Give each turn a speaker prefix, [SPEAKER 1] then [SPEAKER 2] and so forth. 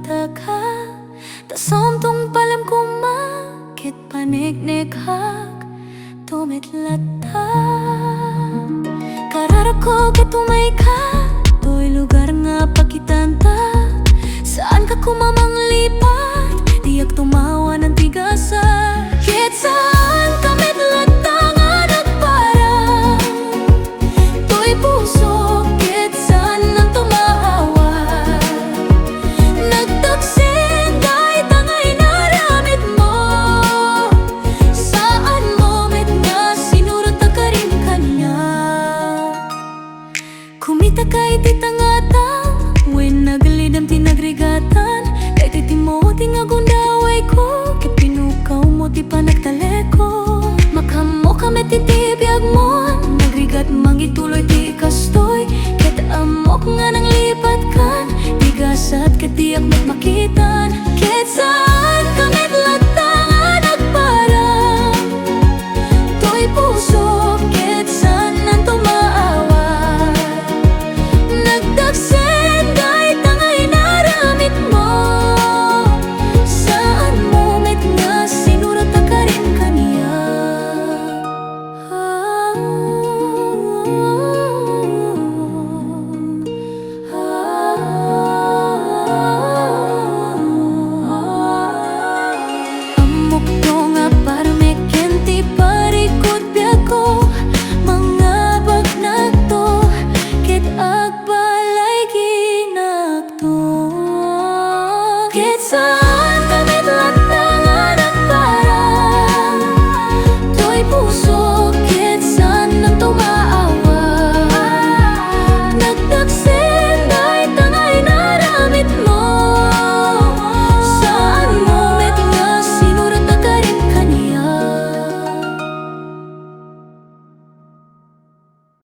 [SPEAKER 1] ka tasom tong palam kumakit paniknikhak tumitlata kararako katumay ka to'y lugar nga pakitanta saan ka kumamang lipat tiyak tumawa ng tigasa kahit saan kami tlata nga nagparang to'y puso kahit saan nang tumahawa nagtaksin kahit angay naramit mo saan moment nga sinurot ka rin kanya kumita kahit itangatang when nagalidam tinagrigatan kahit itimote nga gundaway ko kay pinukaw mo ti pa nagtaleko makamo kami titibiyag mo nagrigat mangituloy ti kastoy kahit amok nga nang lipat kan tigasat katiyak makitan kahit saan kami tlata nga nagparang to'y puso kahit saan nang tumaawa nagdaksen kahit angay naramit mo saan moment nga sinurot ka rin kaniya amok to nga parmeken ti parikot biyako mga bagnag to ket agbalay ginagto ket sa